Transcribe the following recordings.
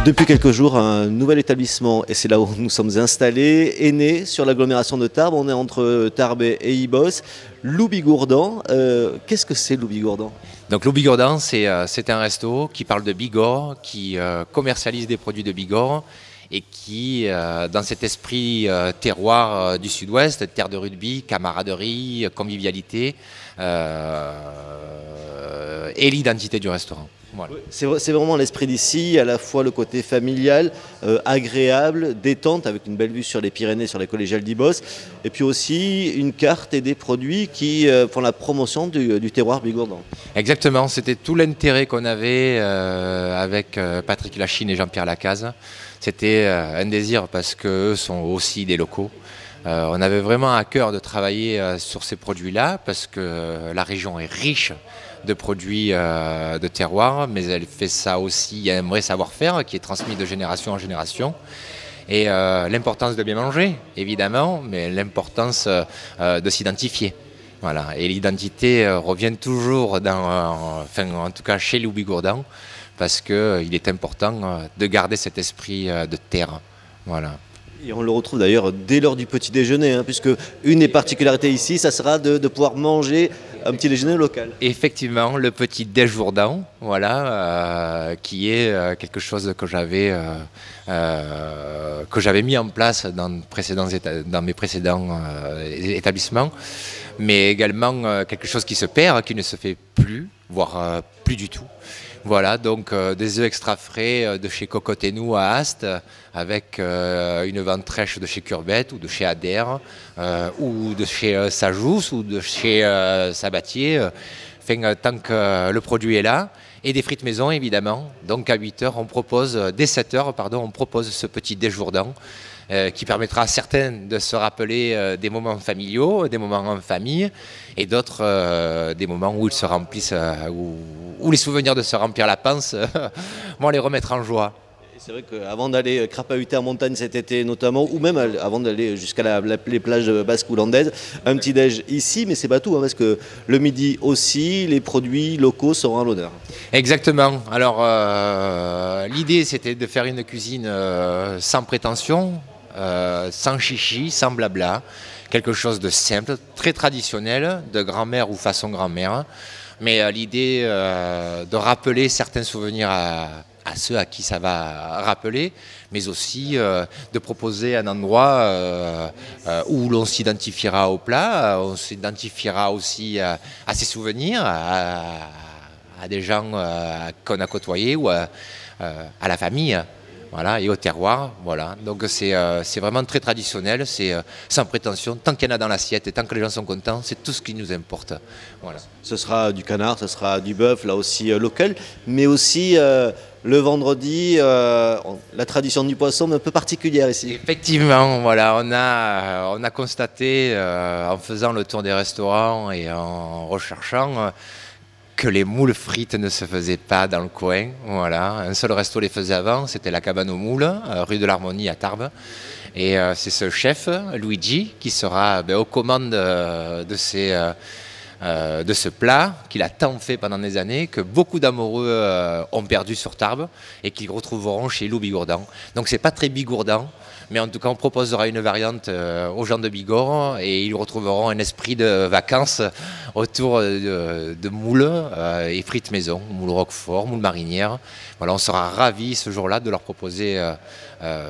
Depuis quelques jours, un nouvel établissement, et c'est là où nous sommes installés, est né sur l'agglomération de Tarbes. On est entre Tarbes et Ibos. Loup-Bigourdan, qu'est-ce que c'est Loup-Bigourdan? Donc Loup-Bigourdan, c'est un resto qui parle de Bigorre, qui commercialise des produits de Bigorre et qui, dans cet esprit terroir du sud-ouest, terre de rugby, camaraderie, convivialité, et l'identité du restaurant. Voilà. C'est vraiment l'esprit d'ici, à la fois le côté familial, agréable, détente, avec une belle vue sur les Pyrénées, sur les collégiales d'Ibos, et puis aussi une carte et des produits qui font la promotion du terroir bigourdan. Exactement, c'était tout l'intérêt qu'on avait avec Patrick Lachine et Jean-Pierre Lacaze. C'était un désir parce qu'eux sont aussi des locaux. On avait vraiment à cœur de travailler sur ces produits-là parce que la région est riche de produits de terroir, mais elle fait ça aussi, il y a un vrai savoir-faire qui est transmis de génération en génération. Et l'importance de bien manger, évidemment, mais l'importance de s'identifier. Voilà. Et l'identité revient toujours, en tout cas chez Loup-Bigourdan, parce qu'il est important de garder cet esprit de terre. Voilà. Et on le retrouve d'ailleurs dès l'heure du petit déjeuner, puisque une des particularités ici, ça sera de pouvoir manger un petit déjeuner local. Effectivement, le petit déjourdan, voilà, qui est quelque chose que j'avais mis en place dans mes précédents établissements, mais également quelque chose qui se perd, qui ne se fait plus, voire plus du tout. Voilà, donc des œufs extra frais de chez Cocotte et Nous à Ast, avec une ventrèche de chez Curbette ou de chez Adair, ou de chez Sajous ou de chez Sabatier, tant que le produit est là. Et des frites maison évidemment, donc à 8h on propose, dès 7h pardon, on propose ce petit déjourdan qui permettra à certains de se rappeler des moments familiaux, des moments en famille, et d'autres des moments où ils se remplissent, où les souvenirs de se remplir la panse vont les remettre en joie. C'est vrai qu'avant d'aller crapahuter en montagne cet été notamment, ou même avant d'aller jusqu'à les plages basques ou landaises, un petit déj ici, mais c'est pas tout, parce que le midi aussi, les produits locaux seront à l'honneur. Exactement. Alors l'idée c'était de faire une cuisine sans prétention, sans chichi, sans blabla, quelque chose de simple, très traditionnel, de grand-mère ou façon grand-mère, mais l'idée de rappeler certains souvenirs à ceux à qui ça va rappeler, mais aussi de proposer un endroit où l'on s'identifiera au plat, on s'identifiera aussi à ses souvenirs, à des gens qu'on a côtoyés ou à la famille. Voilà, et au terroir, voilà. Donc c'est vraiment très traditionnel, c'est sans prétention. Tant qu'il y en a dans l'assiette et tant que les gens sont contents, c'est tout ce qui nous importe. Voilà. Ce sera du canard, ce sera du bœuf, là aussi local, mais aussi le vendredi, la tradition du poisson est un peu particulière ici. Effectivement, voilà, on a constaté en faisant le tour des restaurants et en recherchant que les moules frites ne se faisaient pas dans le coin. Voilà. Un seul resto les faisait avant, c'était la Cabane aux Moules, rue de l'Harmonie à Tarbes. Et c'est ce chef, Luigi, qui sera aux commandes de ce plat qu'il a tant fait pendant des années, que beaucoup d'amoureux ont perdu sur Tarbes et qu'ils retrouveront chez Loup-Bigourdan. Donc c'est pas très bigourdan, mais en tout cas on proposera une variante aux gens de Bigorre et ils retrouveront un esprit de vacances autour de moules et frites maison, moules roquefort, moules marinières. Voilà, on sera ravis ce jour-là de leur proposer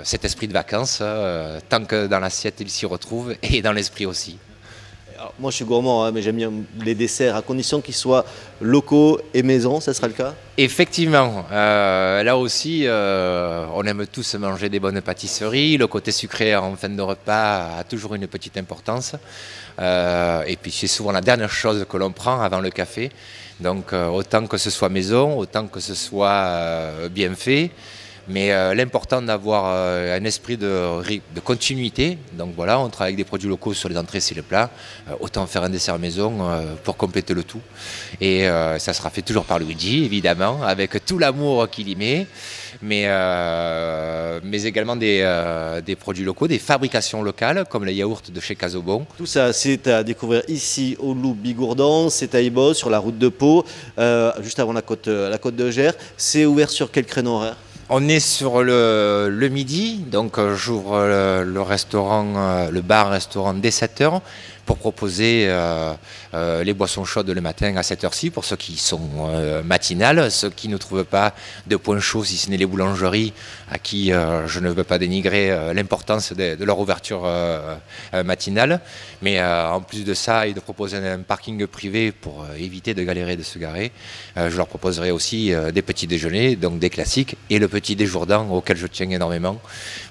cet esprit de vacances, tant que dans l'assiette ils s'y retrouvent et dans l'esprit aussi. Alors, moi je suis gourmand, mais j'aime bien les desserts, à condition qu'ils soient locaux et maison, ça sera le cas? Effectivement, là aussi on aime tous manger des bonnes pâtisseries, le côté sucré en fin de repas a toujours une petite importance, et puis c'est souvent la dernière chose que l'on prend avant le café, donc autant que ce soit maison, autant que ce soit bien fait. Mais l'important d'avoir un esprit de continuité, donc voilà, on travaille avec des produits locaux sur les entrées et les plats, autant faire un dessert maison pour compléter le tout. Et ça sera fait toujours par Luigi, évidemment, avec tout l'amour qu'il y met, mais également des produits locaux, des fabrications locales, comme les yaourts de chez Casobon. Tout ça, c'est à découvrir ici au Loup-Bigourdan, c'est à Ibos, sur la route de Pau, juste avant la côte de Gers. C'est ouvert sur quel créneau horaire? On est sur le midi, donc j'ouvre le restaurant, le bar-restaurant dès 7h pour proposer les boissons chaudes le matin à cette heure-ci pour ceux qui sont matinales, ceux qui ne trouvent pas de points chauds si ce n'est les boulangeries à qui je ne veux pas dénigrer l'importance de leur ouverture matinale. Mais en plus de ça et de proposer un parking privé pour éviter de galérer de se garer, je leur proposerai aussi des petits déjeuners, donc des classiques, et le petit déjourdan auquel je tiens énormément.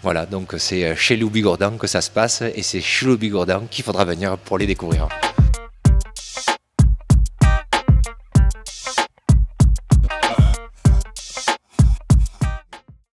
Voilà, donc c'est chez Louis Gourdan que ça se passe et c'est chez Louis Gourdan qu'il faudra venir pour les découvrir.